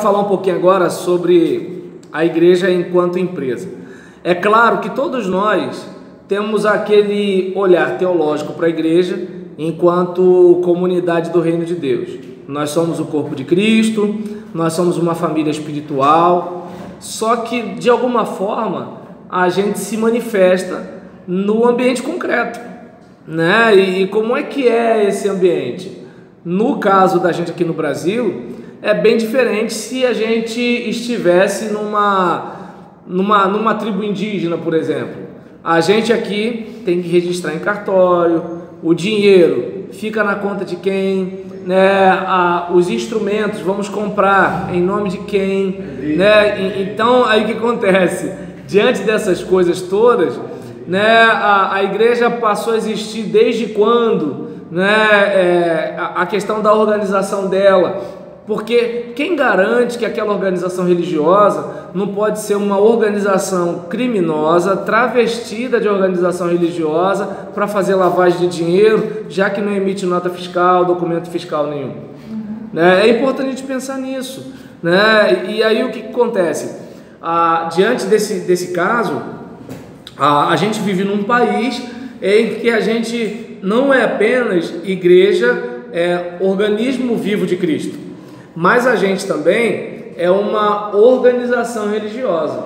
Falar um pouquinho agora sobre a igreja enquanto empresa. É claro que todos nós temos aquele olhar teológico para a igreja enquanto comunidade do reino de Deus. Nós somos o corpo de Cristo, nós somos uma família espiritual, só que de alguma forma a gente se manifesta no ambiente concreto, né? E como é que é esse ambiente? No caso da gente aqui no Brasil, é bem diferente se a gente estivesse numa tribo indígena, por exemplo. A gente aqui tem que registrar em cartório, o dinheiro fica na conta de quem, né? Os instrumentos vamos comprar em nome de quem, né? Então aí o que acontece? Diante dessas coisas todas, né? A igreja passou a existir desde quando, né? A questão da organização dela. Porque quem garante que aquela organização religiosa não pode ser uma organização criminosa, travestida de organização religiosa para fazer lavagem de dinheiro, já que não emite nota fiscal, documento fiscal nenhum? Né? É importante a gente pensar nisso, né? E aí o que acontece? Diante desse caso, a gente vive num país em que a gente não é apenas igreja, é organismo vivo de Cristo, mas a gente também é uma organização religiosa.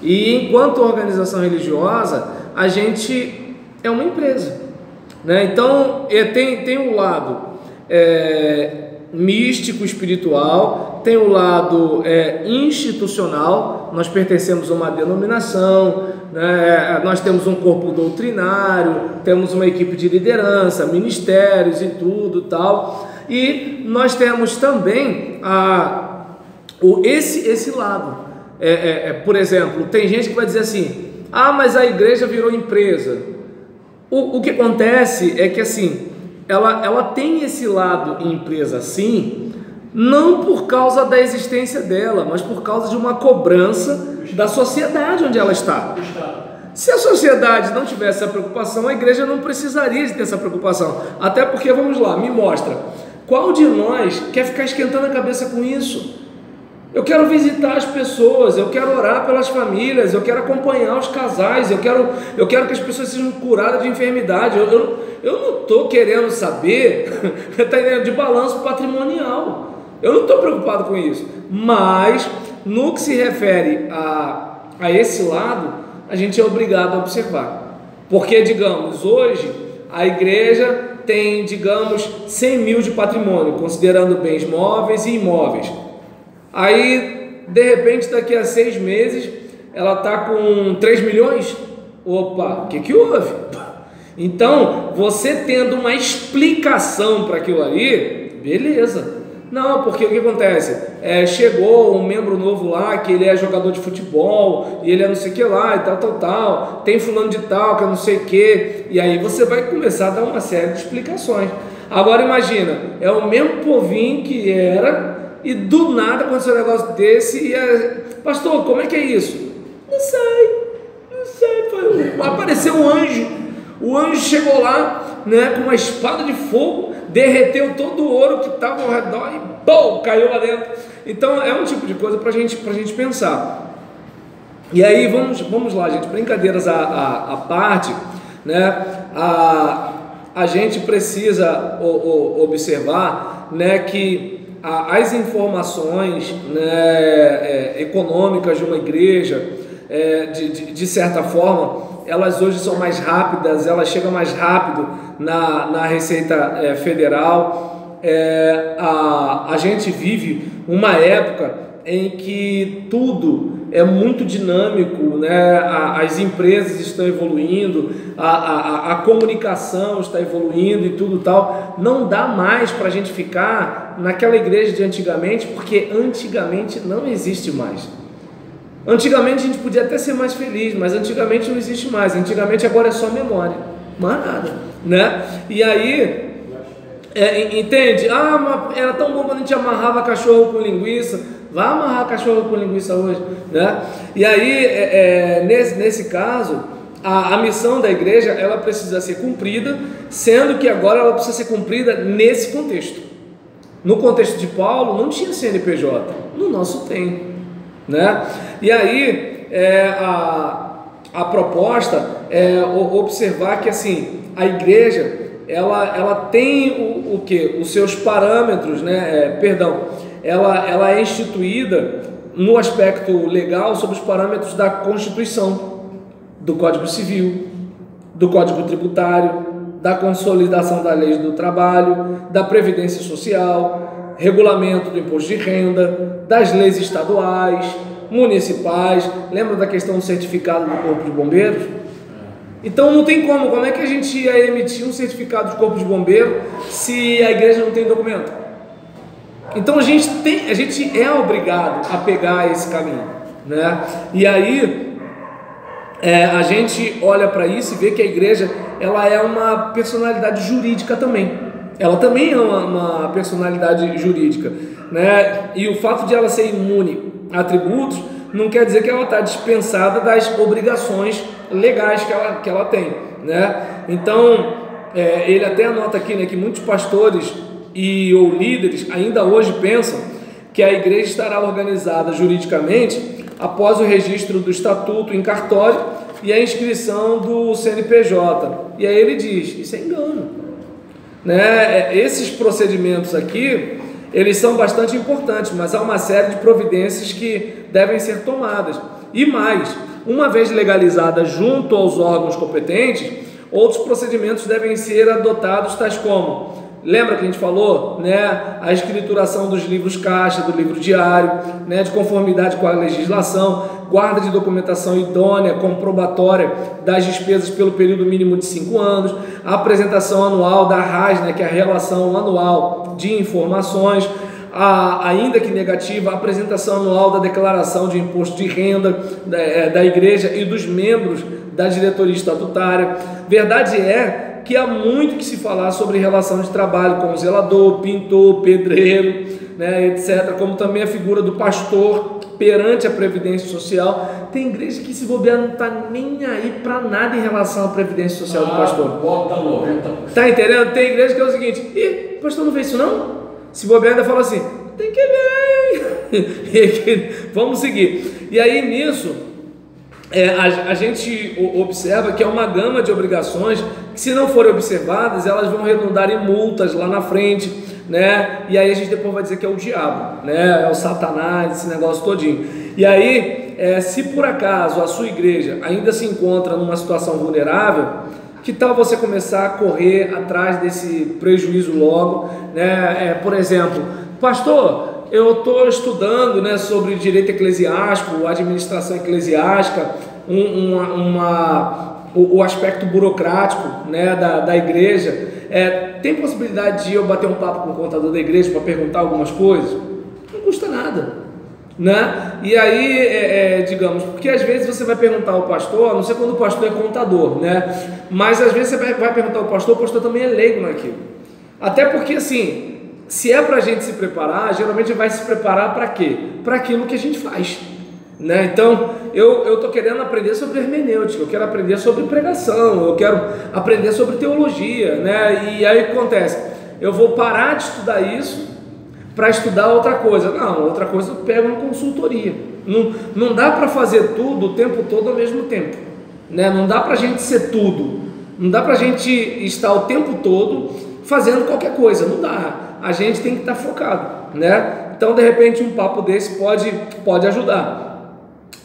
E enquanto organização religiosa, a gente é uma empresa, né? Então tem um lado místico, espiritual, tem o lado institucional. Nós pertencemos a uma denominação, né? Nós temos um corpo doutrinário, temos uma equipe de liderança, ministérios e tudo tal. E nós temos também esse lado. Por exemplo, tem gente que vai dizer assim: ah, mas a igreja virou empresa. O que acontece é que assim, ela tem esse lado empresa sim, não por causa da existência dela, mas por causa de uma cobrança da sociedade onde ela está. Se a sociedade não tivesse essa preocupação, a igreja não precisaria de ter essa preocupação. Até porque, vamos lá, me mostra. Qual de nós quer ficar esquentando a cabeça com isso? Eu quero visitar as pessoas, eu quero orar pelas famílias, eu quero acompanhar os casais, eu quero que as pessoas sejam curadas de enfermidade. Eu não estou querendo saber de balanço patrimonial. Eu não estou preocupado com isso. Mas no que se refere a esse lado, a gente é obrigado a observar. Porque, digamos, hoje a igreja tem, digamos, 100 mil de patrimônio, considerando bens móveis e imóveis. Aí, de repente, daqui a 6 meses, ela está com 3 milhões. Opa, o que houve? Então, você tendo uma explicação para aquilo ali, beleza. Não, porque o que acontece? Chegou um membro novo lá, que ele é jogador de futebol, e ele é não sei o que lá, e tal, tem fulano de tal, que é não sei o que, e aí você vai começar a dar uma série de explicações. Agora imagina, é o mesmo povinho que era, e do nada aconteceu um negócio desse, pastor, como é que é isso? Não sei, apareceu um anjo, o anjo chegou lá, né, com uma espada de fogo, derreteu todo o ouro que estava ao redor e bom, caiu lá dentro. Então é um tipo de coisa para gente pensar. E aí vamos lá, gente, brincadeiras à parte, né? A gente precisa observar, né, que as informações, né, econômicas de uma igreja, de certa forma, elas hoje são mais rápidas, elas chegam mais rápido na Receita Federal. A gente vive uma época em que tudo é muito dinâmico, né? As empresas estão evoluindo, a comunicação está evoluindo e tudo tal. Não dá mais para a gente ficar naquela igreja de antigamente, porque antigamente não existe mais. Antigamente a gente podia até ser mais feliz, mas antigamente não existe mais. Antigamente agora é só memória, mais nada, né? E aí, entende? Era tão bom quando a gente amarrava cachorro com linguiça. Vai amarrar cachorro com linguiça hoje, né? E aí, nesse caso, a missão da igreja, ela precisa ser cumprida, sendo que agora ela precisa ser cumprida nesse contexto. No contexto de Paulo, não tinha CNPJ. No nosso tem, né? E aí a proposta é observar que assim a igreja ela tem o que? Os seus parâmetros, né? Ela é instituída no aspecto legal sob os parâmetros da Constituição, do Código Civil, do Código Tributário, da consolidação da lei do trabalho, da Previdência Social, regulamento do imposto de renda, das leis estaduais, municipais. Lembra da questão do certificado do Corpo de Bombeiros? Então não tem como é que a gente ia emitir um certificado de Corpo de Bombeiro se a igreja não tem documento? Então a gente é obrigado a pegar esse caminho, né? E aí a gente olha para isso e vê que a igreja ela é uma personalidade jurídica também. Ela também é uma personalidade jurídica, né? E o fato de ela ser imune a tributos não quer dizer que ela está dispensada das obrigações legais que ela tem, né? Então ele até anota aqui, né, que muitos pastores ou líderes ainda hoje pensam que a igreja estará organizada juridicamente após o registro do estatuto em cartório e a inscrição do CNPJ. E aí ele diz, isso é engano, né? Esses procedimentos aqui, eles são bastante importantes, mas há uma série de providências que devem ser tomadas. E mais, uma vez legalizada junto aos órgãos competentes, outros procedimentos devem ser adotados, tais como, lembra que a gente falou, né, a escrituração dos livros caixa, do livro diário, né, de conformidade com a legislação, guarda de documentação idônea, comprobatória das despesas pelo período mínimo de 5 anos, a apresentação anual da RAS, né, que é a relação anual de informações, ainda que negativa, a apresentação anual da declaração de imposto de renda da igreja e dos membros da diretoria estatutária. Verdade é que há muito que se falar sobre relação de trabalho com o zelador, pintor, pedreiro, né, etc., como também a figura do pastor perante a Previdência Social. Tem igreja que, se bobear, não está nem aí para nada em relação à Previdência Social do pastor. Bota 90%. Tá entendendo? Tem igreja que é o seguinte, o pastor não fez isso não? Se bobear, ainda fala assim, tem que ver, vamos seguir. E aí nisso, a gente observa que é uma gama de obrigações que, se não forem observadas, elas vão redundar em multas lá na frente, né? E aí a gente depois vai dizer que é o diabo, né? É o Satanás, esse negócio todinho. E aí, se por acaso a sua igreja ainda se encontra numa situação vulnerável, que tal você começar a correr atrás desse prejuízo logo, né? Por exemplo, pastor, eu estou estudando, né, sobre direito eclesiástico, administração eclesiástica, o aspecto burocrático, né, da igreja. Tem possibilidade de eu bater um papo com o contador da igreja para perguntar algumas coisas? Não custa nada, né? E aí, digamos, porque às vezes você vai perguntar ao pastor, a não ser quando o pastor é contador, né? Mas às vezes você vai perguntar ao pastor, o pastor também é leigo naquilo. Até porque, assim, se é para a gente se preparar, geralmente vai se preparar para quê? Para aquilo que a gente faz, né? Então, eu estou querendo aprender sobre hermenêutica, eu quero aprender sobre pregação, eu quero aprender sobre teologia, né? E aí o que acontece? Eu vou parar de estudar isso para estudar outra coisa. Não, outra coisa eu pego uma consultoria. Não dá para fazer tudo o tempo todo ao mesmo tempo, né? Não dá para a gente ser tudo, não dá para a gente estar o tempo todo fazendo qualquer coisa, não dá. A gente tem que estar focado, né? Então, de repente, um papo desse pode ajudar.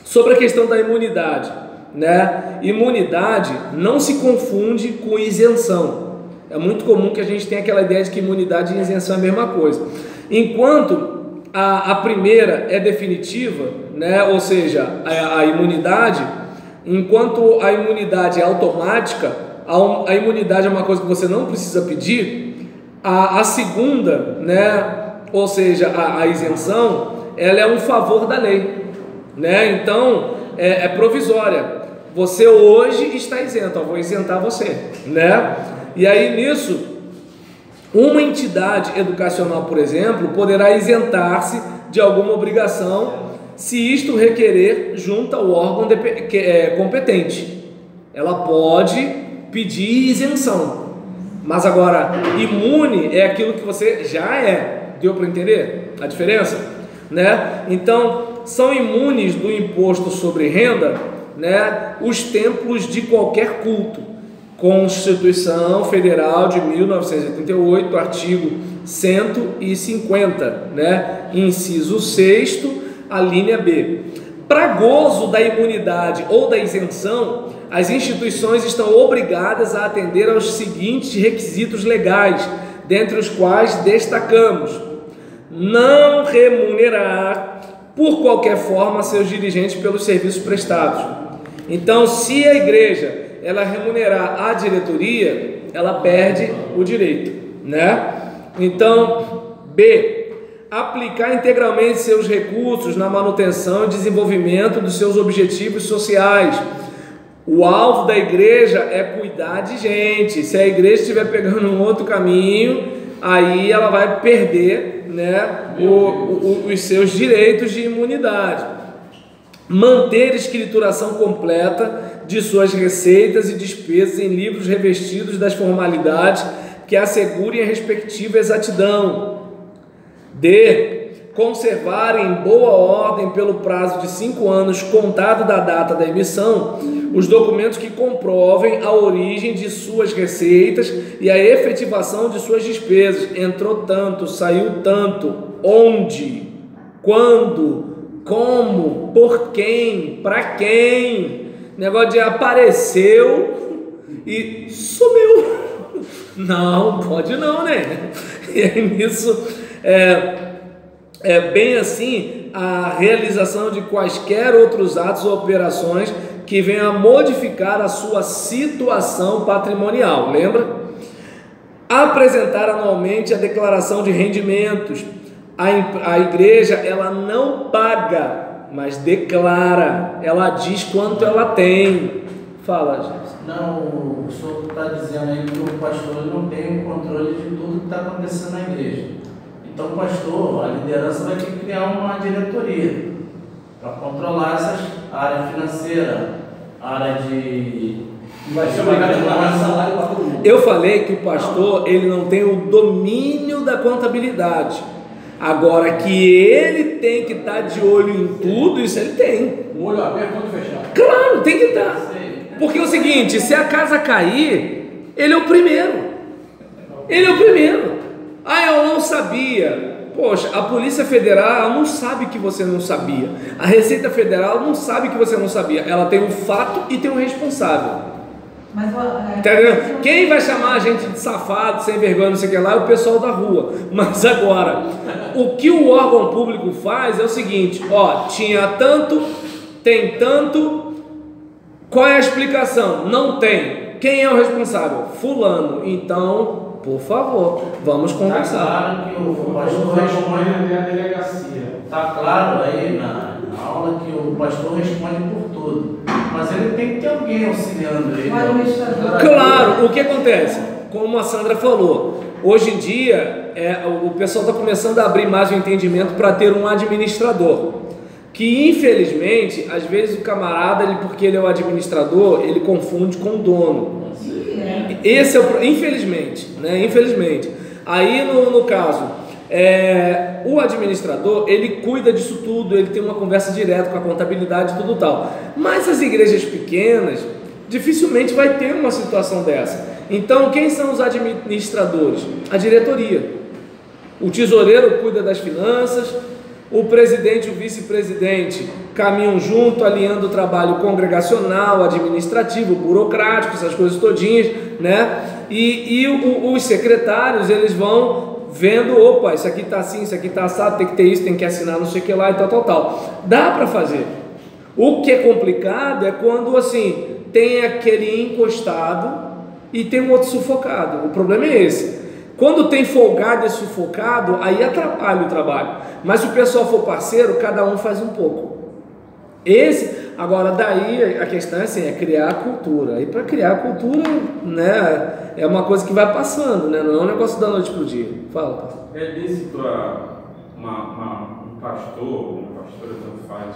Sobre a questão da imunidade, né? Imunidade não se confunde com isenção. É muito comum que a gente tenha aquela ideia de que imunidade e isenção é a mesma coisa. Enquanto a primeira é definitiva, né? Ou seja, a imunidade, enquanto a imunidade é automática, a imunidade é uma coisa que você não precisa pedir. A segunda, né? Ou seja, a isenção, ela é um favor da lei, né? Então é provisória. Você hoje está isento, eu vou isentar você, né? E aí nisso, uma entidade educacional, por exemplo, poderá isentar-se de alguma obrigação se isto requerer junto ao órgão competente. Ela pode pedir isenção, mas agora imune é aquilo que você já é. Deu para entender a diferença? né? Então, são imunes do imposto sobre renda, né, os templos de qualquer culto. Constituição Federal de 1988, artigo 150, né, inciso 6º, a linha B. Para gozo da imunidade ou da isenção, as instituições estão obrigadas a atender aos seguintes requisitos legais, dentre os quais destacamos: não remunerar por qualquer forma seus dirigentes pelos serviços prestados. Então, se a igreja ela remunerar a diretoria, ela perde o direito, né? Então, B, aplicar integralmente seus recursos na manutenção e desenvolvimento dos seus objetivos sociais. O alvo da igreja é cuidar de gente. Se a igreja estiver pegando um outro caminho, aí ela vai perder, né, os seus direitos de imunidade. Manter escrituração completa de suas receitas e despesas em livros revestidos das formalidades que assegurem a respectiva exatidão. D. Conservar em boa ordem pelo prazo de 5 anos contado da data da emissão os documentos que comprovem a origem de suas receitas e a efetivação de suas despesas. Entrou tanto, saiu tanto, onde, quando, como, por quem, para quem. Negócio de apareceu e sumiu. Não, pode não, né? E aí nisso é bem assim a realização de quaisquer outros atos ou operações que venham a modificar a sua situação patrimonial. Lembra? Apresentar anualmente a declaração de rendimentos. A igreja ela não paga, mas declara. Ela diz quanto ela tem. Fala, gente. Não, o senhor está dizendo aí que o pastor não tem o controle de tudo que está acontecendo na igreja. Então, o pastor, a liderança vai ter que criar uma diretoria para controlar essas áreas financeiras, área de... Vai ser obrigado a pagar salário para todo mundo. Eu falei que o pastor ele não tem o domínio da contabilidade. Agora que ele tem que estar de olho em tudo, isso ele tem. Um olho aberto, outro fechado. Claro, tem que estar. Porque é o seguinte, se a casa cair, ele é o primeiro. Ele é o primeiro. Ah, eu não sabia. Poxa, a Polícia Federal não sabe que você não sabia. A Receita Federal não sabe que você não sabia. Ela tem um fato e tem um responsável. Mas, Entendeu? Quem vai chamar a gente de safado, sem vergonha, não sei o que lá, é o pessoal da rua. Mas agora, o que o órgão público faz é o seguinte: ó, tinha tanto, tem tanto, qual é a explicação? Não tem. Quem é o responsável? Fulano. Então, por favor, vamos conversar. Está claro que o pastor responde a delegacia. Está claro aí na aula que o pastor responde por tudo. Mas ele tem que ter alguém auxiliando ele. Claro, o que acontece? Como a Sandra falou, hoje em dia o pessoal está começando a abrir mais o entendimento para ter um administrador. Que infelizmente, às vezes o camarada, porque ele é o administrador, ele confunde com o dono. Esse é o infelizmente, né? Infelizmente. Aí no caso, o administrador, ele cuida disso tudo, ele tem uma conversa direta com a contabilidade e tudo tal. Mas as igrejas pequenas, dificilmente vai ter uma situação dessa. Então, quem são os administradores? A diretoria. O tesoureiro cuida das finanças, o presidente e o vice-presidente caminham junto, alinhando o trabalho congregacional, administrativo, burocrático, essas coisas todinhas, né? E os secretários, eles vão vendo, opa, isso aqui está assim, isso aqui está assado, tem que ter isso, tem que assinar não sei o que lá e tal. Dá para fazer. O que é complicado é quando, assim, tem aquele encostado e tem um outro sufocado. O problema é esse. Quando tem folgado e sufocado, aí atrapalha o trabalho. Mas se o pessoal for parceiro, cada um faz um pouco. Agora daí a questão é assim, é criar a cultura. E para criar a cultura, né, é uma coisa que vai passando, né? Não é um negócio da noite pro dia. Fala. É lícito um pastor, uma pastora tanto faz,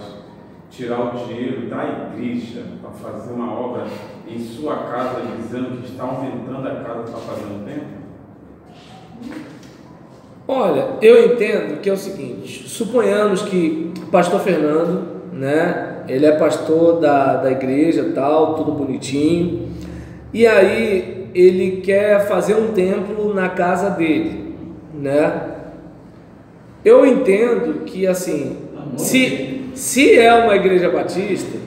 tirar o dinheiro da igreja para fazer uma obra em sua casa, dizendo que está aumentando a casa para fazer um templo? Olha, eu entendo que é o seguinte, suponhamos que o pastor Fernando, né, ele é pastor da igreja, tal, tudo bonitinho, e aí ele quer fazer um templo na casa dele, né? Eu entendo que, assim, se é uma igreja batista,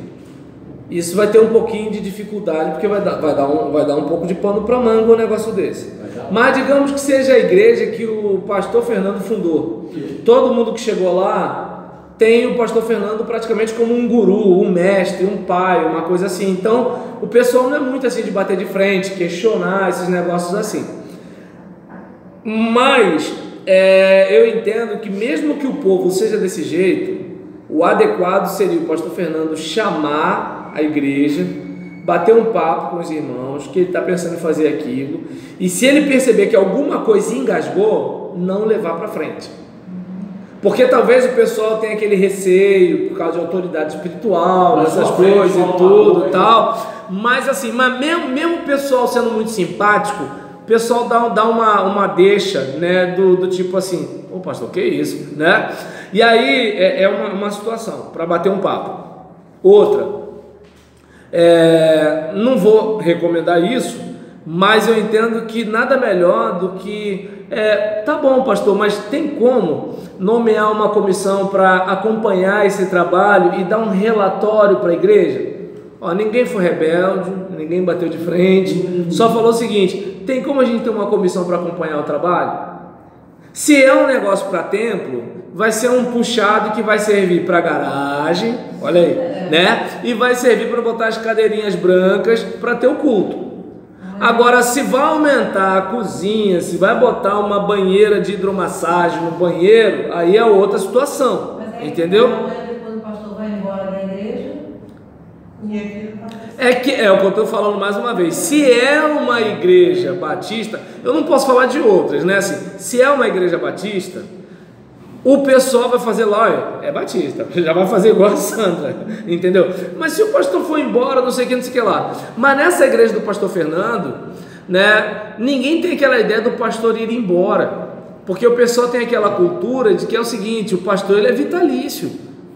isso vai ter um pouquinho de dificuldade, porque vai dar um pouco de pano para manga um negócio desse. Mas digamos que seja a igreja que o pastor Fernando fundou. Todo mundo que chegou lá tem o pastor Fernando praticamente como um guru, um mestre, um pai, uma coisa assim. Então o pessoal não é muito assim de bater de frente, questionar esses negócios assim. Mas eu entendo que mesmo que o povo seja desse jeito, o adequado seria o pastor Fernando chamar a igreja, bater um papo com os irmãos, que ele está pensando em fazer aquilo, e se ele perceber que alguma coisa engasgou, não levar para frente. Porque talvez o pessoal tenha aquele receio por causa de autoridade espiritual, essas coisas e tudo e tal. Mas assim, mesmo o pessoal sendo muito simpático, o pessoal dá uma deixa, né, do tipo assim, ô pastor, que isso, né? E aí é uma situação para bater um papo. Outra, não vou recomendar isso, mas eu entendo que nada melhor do que tá bom, pastor, mas tem como nomear uma comissão para acompanhar esse trabalho e dar um relatório para a igreja? Ninguém foi rebelde, ninguém bateu de frente, só falou o seguinte: tem como a gente ter uma comissão para acompanhar o trabalho? Se é um negócio para templo, vai ser um puxado que vai servir para garagem, olha aí, né? E vai servir para botar as cadeirinhas brancas para ter o culto. Agora, se vai aumentar a cozinha, se vai botar uma banheira de hidromassagem no banheiro, aí é outra situação, entendeu? Depois o pastor vai embora da igreja e aquilo é o que eu estou falando mais uma vez. Se é uma igreja batista, eu não posso falar de outras, né? Assim, se é uma igreja batista, o pessoal vai fazer lá, olha, é batista, já vai fazer igual a Sandra, entendeu? Mas se o pastor for embora, não sei o que, não sei o que lá. Mas nessa igreja do pastor Fernando, né, ninguém tem aquela ideia do pastor ir embora, porque o pessoal tem aquela cultura de que é o seguinte: o pastor ele é vitalício,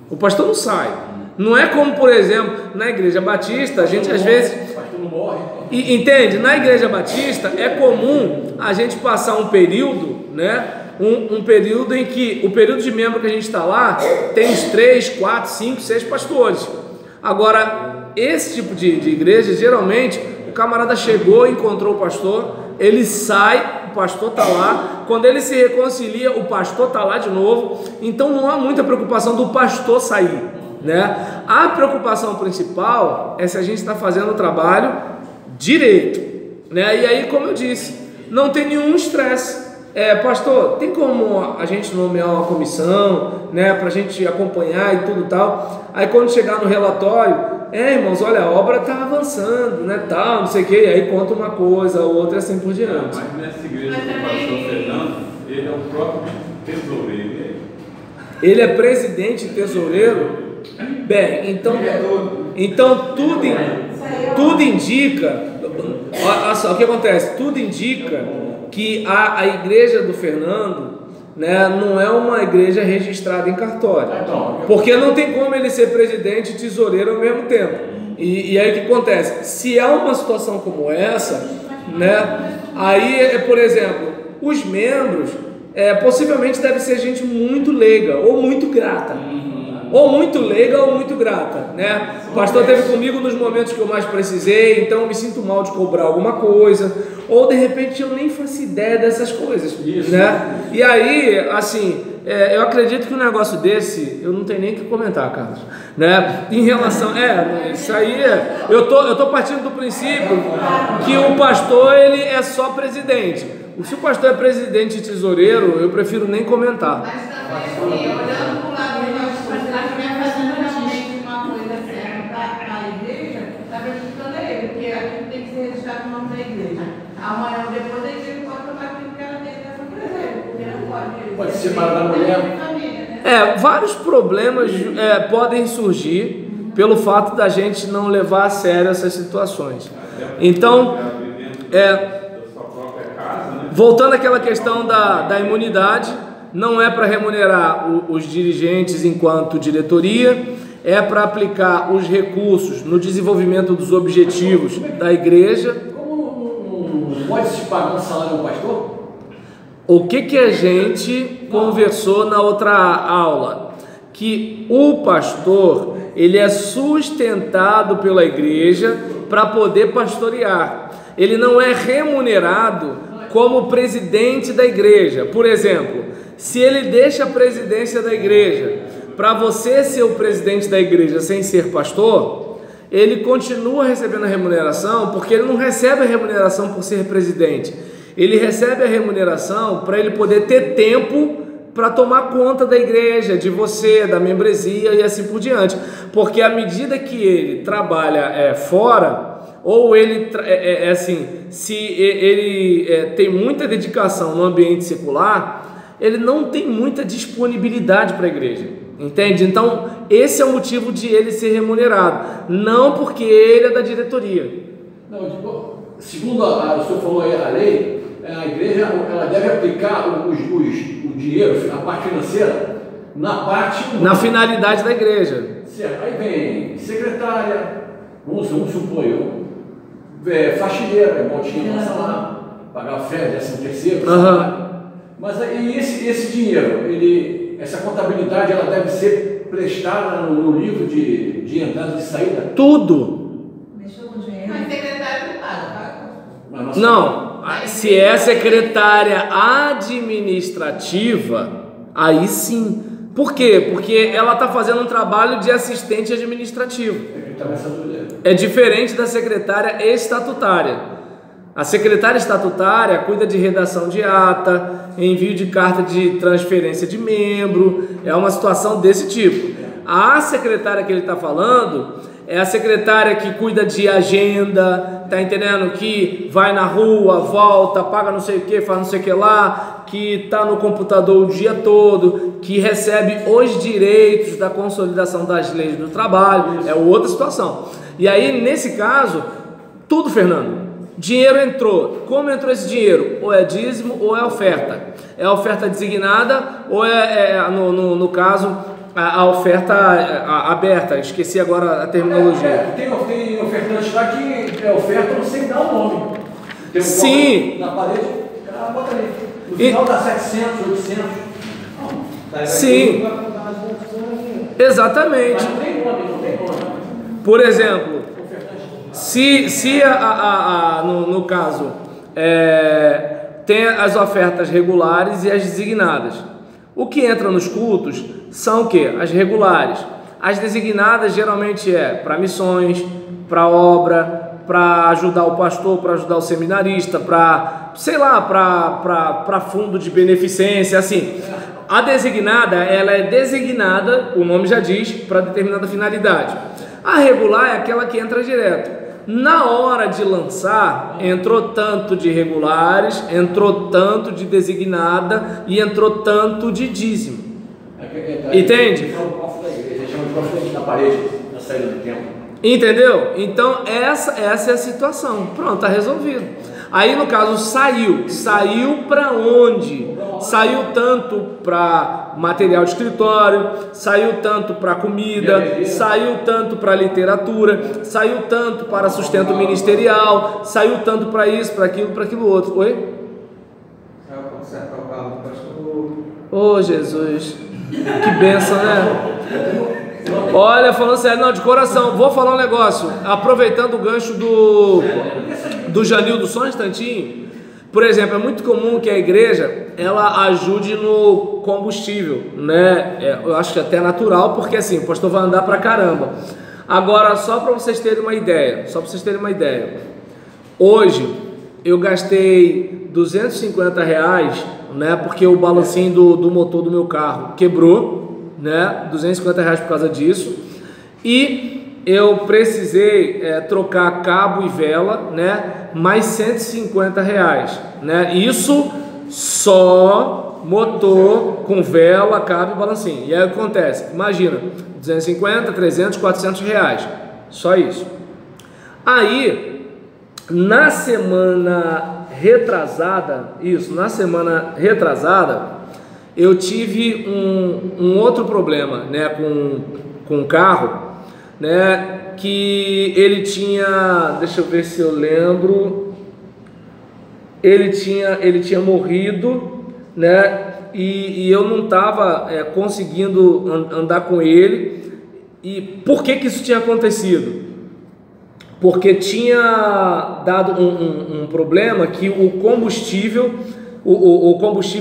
o pastor não sai. Não é como, por exemplo, na igreja batista, a gente às vezes... O pastor não morre. Entende? Na igreja batista é comum a gente passar um período, né? Um período em que o período de membro que a gente está lá tem uns 3, 4, 5, 6 pastores. Agora, esse tipo de igreja, geralmente, o camarada chegou, encontrou o pastor, ele sai, o pastor está lá, quando ele se reconcilia, o pastor está lá de novo. Então não há muita preocupação do pastor sair, né? A preocupação principal é se a gente está fazendo o trabalho direito, né? E aí, como eu disse, não tem nenhum estresse. Pastor, tem como a gente nomear uma comissão, né, para a gente acompanhar e tudo tal? Aí quando chegar no relatório, irmãos, olha, a obra está avançando, né, tal, não sei o que, aí conta uma coisa, outra, assim por diante. Mas nessa igreja do pastor Fernando, ele é o próprio tesoureiro. Ele é presidente e tesoureiro? Bem, então tudo indica, olha só, o que acontece? Tudo indica que a igreja do Fernando, né, não é uma igreja registrada em cartório, porque não tem como ele ser presidente e tesoureiro ao mesmo tempo. E aí o que acontece? Se há uma situação como essa, né, aí, por exemplo, os membros possivelmente deve ser gente muito leiga ou muito grata. Ou muito leiga ou muito grata, né? O pastor esteve comigo nos momentos que eu mais precisei, então eu me sinto mal de cobrar alguma coisa, ou de repente eu nem faço ideia dessas coisas, né? E aí, assim, eu acredito que um negócio desse, eu não tenho nem o que comentar, Carlos, né? Em relação, isso aí, eu tô partindo do princípio que o pastor, ele é só presidente. Se o pastor é presidente e tesoureiro, eu prefiro nem comentar. Mas também, olhando para o lado de nós, fazendo realmente uma coisa certa para a igreja, está prejudicando a ele, porque aquilo tem que ser registrado no nome da igreja. Amanhã ou depois a igreja pode tomar aquilo que ela tem dessa igreja, porque não pode. Pode ser separar da mulher. Vários problemas podem surgir pelo fato da gente não levar a sério essas situações. Então, Voltando àquela questão da imunidade, não é para remunerar os dirigentes enquanto diretoria, é para aplicar os recursos no desenvolvimento dos objetivos da igreja. Como não pode se pagar um salário ao pastor? O que a gente conversou na outra aula? Que o pastor, ele é sustentado pela igreja para poder pastorear. Ele não é remunerado como presidente da igreja. Por exemplo, se ele deixa a presidência da igreja para você ser o presidente da igreja sem ser pastor, ele continua recebendo a remuneração, porque ele não recebe a remuneração por ser presidente. Ele recebe a remuneração para ele poder ter tempo para tomar conta da igreja, de você, da membresia e assim por diante. Porque à medida que ele trabalha fora, ou ele se ele tem muita dedicação no ambiente secular, ele não tem muita disponibilidade para a igreja, entende? Então esse é o motivo de ele ser remunerado, não porque ele é da diretoria. Não, segundo o senhor falou aí, a lei, a igreja ela deve aplicar o dinheiro, a parte financeira, na finalidade da igreja. Certo. Aí vem secretária, vamos supor eu, faxineira, igual tinha passar lá, pagar férias, 13º, mas aí esse dinheiro, essa contabilidade, ela deve ser prestada no livro de entrada e de saída? Tudo. Deixou com dinheiro. Mas secretário não paga, Não, se é secretária administrativa, aí sim. Por quê? Porque ela está fazendo um trabalho de assistente administrativo. É diferente da secretária estatutária. A secretária estatutária cuida de redação de ata, envio de carta de transferência de membro, é uma situação desse tipo. A secretária que ele está falando é a secretária que cuida de agenda, tá entendendo? Que vai na rua, volta, paga não sei o que, faz não sei o que lá, que tá no computador o dia todo, que recebe os direitos da consolidação das leis do trabalho, é outra situação. E aí, nesse caso, tudo, Fernando, dinheiro entrou. Como entrou esse dinheiro? Ou é dízimo ou é oferta. É oferta designada ou no caso, a oferta aberta. Esqueci agora a terminologia. Tem ofertante lá que é oferta sem dar o nome. Tem um sim. Na parede, bota ali. No final dá 700, 800. Sim. Exatamente. Mas não tem nome, não tem nome. Por exemplo, se no caso tem as ofertas regulares e as designadas. O que entra nos cultos são o quê? As regulares. As designadas geralmente é para missões, para obra, para ajudar o pastor, para ajudar o seminarista, para, sei lá, para fundo de beneficência, assim. A designada, ela é designada, o nome já diz, para determinada finalidade. A regular é aquela que entra direto. Na hora de lançar, entrou tanto de regulares, entrou tanto de designada e entrou tanto de dízimo. Entende? Entendeu? Então essa é a situação. Pronto, tá resolvido. Aí no caso saiu para onde? Saiu tanto para material de escritório, saiu tanto para comida, saiu tanto para literatura, saiu tanto para sustento ministerial, saiu tanto para isso, para aquilo outro. Oi? Oh, Jesus, que bênção, né? Olha, falando sério, não, de coração, vou falar um negócio, aproveitando o gancho do Janildo, só um instantinho. Por exemplo, é muito comum que a igreja, ela ajude no combustível, né? Eu acho que até é natural, porque assim, o pastor vai andar pra caramba. Agora, só para vocês terem uma ideia, hoje eu gastei R$250, né? Porque o balancinho do motor do meu carro quebrou, né? R$250 por causa disso. E eu precisei trocar cabo e vela, né? Mais R$150, né? Isso só motor com vela, cabo e balancinho. E aí o que acontece? Imagina, 250, 300, R$400, só isso. Aí, na semana retrasada, eu tive um outro problema, né, com o carro, né, que ele tinha, deixa eu ver se eu lembro, ele tinha morrido, né, e eu não estava conseguindo andar com ele. E por que isso tinha acontecido? Porque tinha dado um problema que o combustível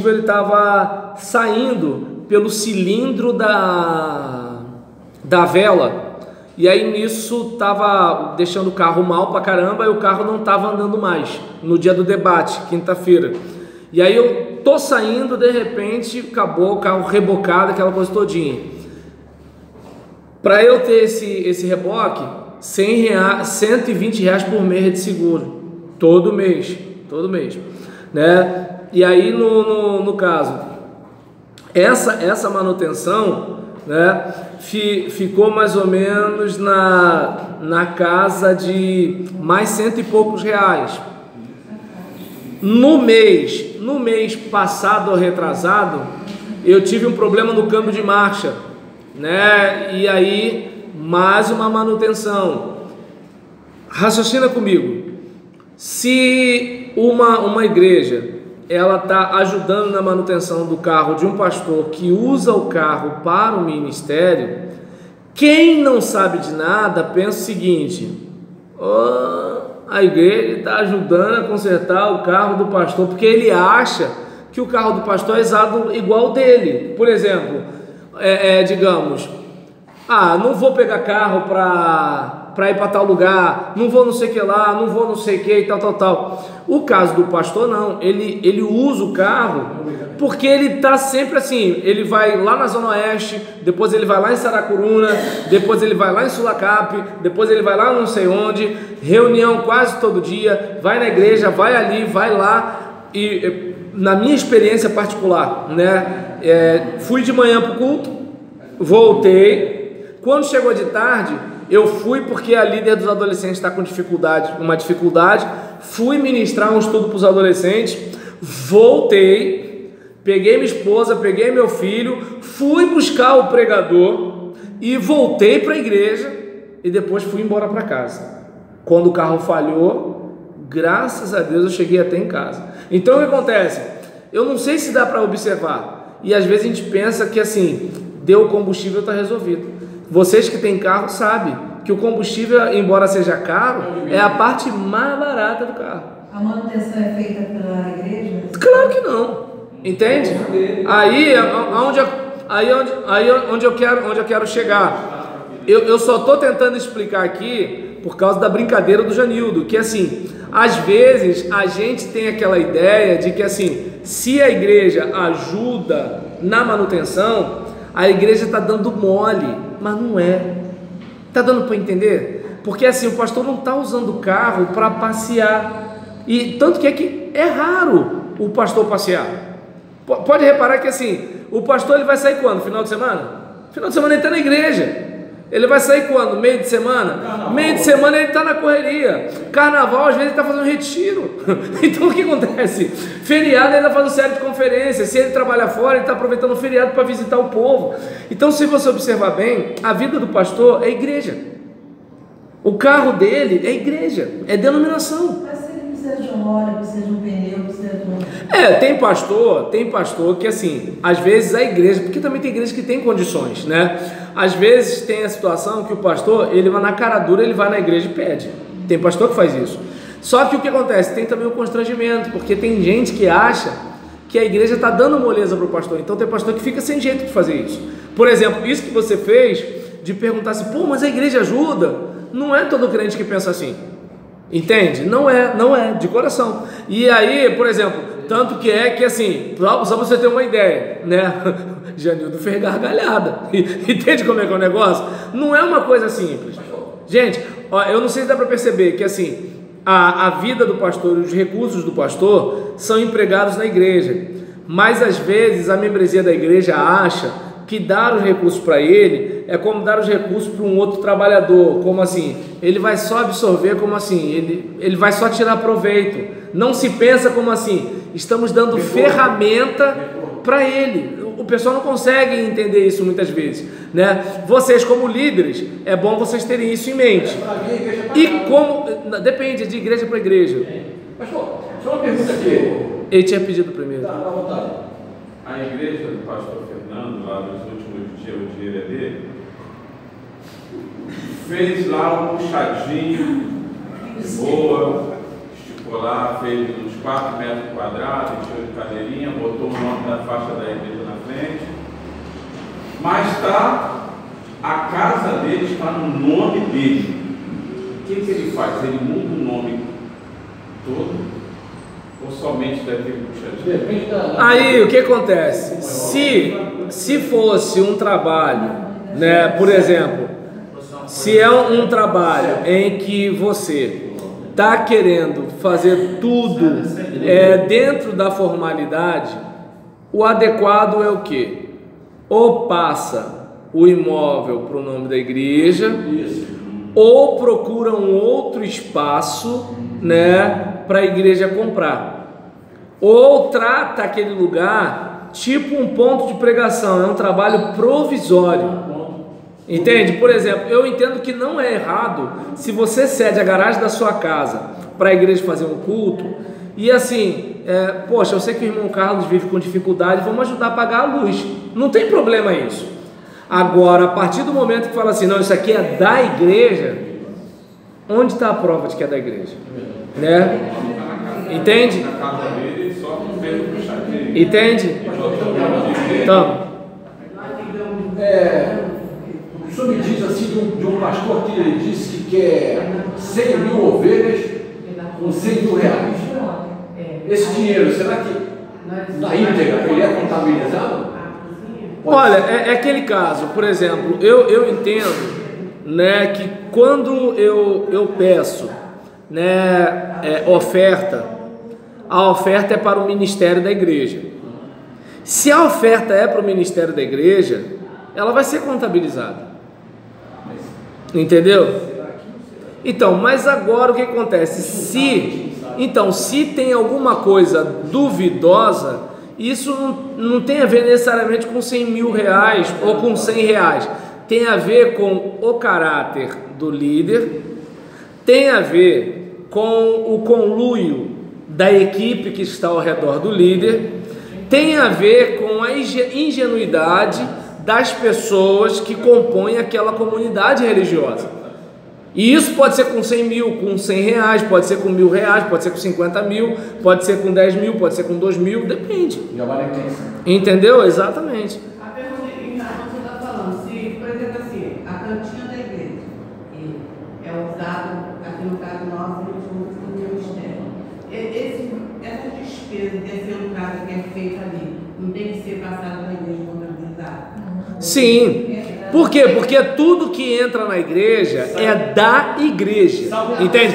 ele estava saindo pelo cilindro da vela, e aí nisso estava deixando o carro mal pra caramba, e o carro não estava andando mais no dia do debate, quinta-feira. E aí eu tô saindo, de repente acabou o carro rebocado, aquela coisa todinha. Para eu ter esse reboque, R$100, R$120 por mês de seguro, todo mês, né? E aí no caso, essa manutenção, né, ficou mais ou menos na casa de mais R$100 e poucos. No mês passado ou retrasado, eu tive um problema no câmbio de marcha, né? E aí mais uma manutenção. Raciocina comigo. Se uma igreja ela está ajudando na manutenção do carro de um pastor que usa o carro para o ministério, quem não sabe de nada pensa o seguinte: a igreja está ajudando a consertar o carro do pastor, porque ele acha que o carro do pastor é usado igual o dele. Por exemplo, digamos, não vou pegar carro para ir para tal lugar, não vou não sei o que lá, não vou não sei o que e tal. O caso do pastor não, ele usa o carro porque ele está sempre assim, ele vai lá na Zona Oeste, depois ele vai lá em Saracuruna, depois ele vai lá em Sulacap, depois ele vai lá não sei onde, reunião quase todo dia, vai na igreja, vai ali, vai lá. E na minha experiência particular, né, fui de manhã para o culto, voltei, quando chegou de tarde, eu fui porque a líder dos adolescentes está com uma dificuldade, fui ministrar um estudo para os adolescentes, voltei, peguei minha esposa, peguei meu filho, fui buscar o pregador e voltei para a igreja e depois fui embora para casa. Quando o carro falhou, graças a Deus eu cheguei até em casa. Então o que acontece? Eu não sei se dá para observar, e às vezes a gente pensa que assim, deu combustível, está resolvido. Vocês que têm carro sabem que o combustível, embora seja caro, é a parte mais barata do carro. A manutenção é feita pela igreja? Claro que não, entende? Aí onde eu quero chegar. Eu só estou tentando explicar aqui por causa da brincadeira do Janildo, que assim, às vezes a gente tem aquela ideia de que assim, se a igreja ajuda na manutenção, a igreja está dando mole, mas não é. Está dando para entender? Porque assim, o pastor não está usando o carro para passear, e tanto que é raro o pastor passear. Pode reparar que assim, o pastor ele vai sair quando? Final de semana? Final de semana ele está na igreja. Ele vai sair quando? Meio de semana? Carnaval. Meio de semana ele está na correria. Carnaval, às vezes ele está fazendo retiro. Então o que acontece? Feriado ele está fazendo série de conferências. Se ele trabalha fora, ele está aproveitando o feriado para visitar o povo. Então, se você observar bem, a vida do pastor é igreja. O carro dele é igreja, é denominação. Mas se ele precisa de um óleo, precisa de um pneu, precisa de um... tem pastor que assim, às vezes a igreja, porque também tem igreja que tem condições, né? Às vezes tem a situação que o pastor, ele vai na cara dura, ele vai na igreja e pede. Tem pastor que faz isso. Só que o que acontece? Tem também o constrangimento, porque tem gente que acha que a igreja está dando moleza para o pastor. Então tem pastor que fica sem jeito de fazer isso. Por exemplo, isso que você fez, de perguntar assim, mas a igreja ajuda? Não é todo crente que pensa assim. Entende? Não é, de coração. E aí, por exemplo, tanto que assim, só para você ter uma ideia, né? Janildo fez gargalhada. Entende como é que é o negócio? Não é uma coisa simples. Gente, eu não sei se dá para perceber que assim, a vida do pastor e os recursos do pastor são empregados na igreja. Mas às vezes a membresia da igreja acha que dar os recursos para ele é como dar os recursos para um outro trabalhador, como assim, ele vai só absorver, como assim, ele vai só tirar proveito. Não se pensa como assim, estamos dando ferramenta para ele. O pessoal não consegue entender isso muitas vezes, né? Vocês como líderes, é bom vocês terem isso em mente. E como, depende de igreja para igreja. Pastor, só uma pergunta aqui. Ele tinha pedido primeiro. Tá, à vontade. A igreja do pastor Fernando, lá nos últimos dias, o dinheiro é dele, fez lá um puxadinho de boa, esticou lá, fez uns 4 metros quadrados, encheu de cadeirinha, botou o nome da faixa da igreja na frente, mas a casa dele está no nome dele. O que ele faz? Ele muda o nome todo? Ou somente daquele puxadinho? Depende da... Aí o que acontece? Se fosse um trabalho, né, por exemplo, se é um trabalho em que você está querendo fazer tudo dentro da formalidade, o adequado é o quê? Ou passa o imóvel para o nome da igreja, ou procura um outro espaço, né, para a igreja comprar, ou trata aquele lugar tipo um ponto de pregação, é um trabalho provisório. Entende? Por exemplo, eu entendo que não é errado se você cede a garagem da sua casa para a igreja fazer um culto e assim, poxa, eu sei que o irmão Carlos vive com dificuldade, vamos ajudar a pagar a luz. Não tem problema isso. Agora, a partir do momento que fala assim, não, isso aqui é da igreja, onde está a prova de que é da igreja? Né? Entende? Entende? Então, o senhor me diz assim de um pastor que ele disse que quer 100 mil ovelhas com 100 mil reais. Esse dinheiro, será que na íntegra ele é contabilizado? Olha, é aquele caso, por exemplo, eu entendo, né, que quando eu peço, né, oferta, a oferta é para o ministério da igreja. Se a oferta é para o ministério da igreja, ela vai ser contabilizada. Entendeu? Então, mas agora o que acontece? Se tem alguma coisa duvidosa, isso não tem a ver necessariamente com 100 mil reais ou com 100 reais. Tem a ver com o caráter do líder, tem a ver com o conluio da equipe que está ao redor do líder, tem a ver com a ingenuidade das pessoas que compõem aquela comunidade religiosa. E isso pode ser com 100 mil, com 100 reais, pode ser com 1.000 reais, pode ser com 50 mil, pode ser com 10 mil, pode ser com 2 mil, depende. Já vale a intenção. Entendeu? Exatamente. A pergunta que você está falando, se, por exemplo, assim, a cantina da igreja é usado, aqui no caso nosso, a gente usa no ministério. Essa despesa dessa entrada que é feita ali, não tem que ser passada na igreja contabilizada? Sim. Por quê? Porque tudo que entra na igreja é da igreja. Entende?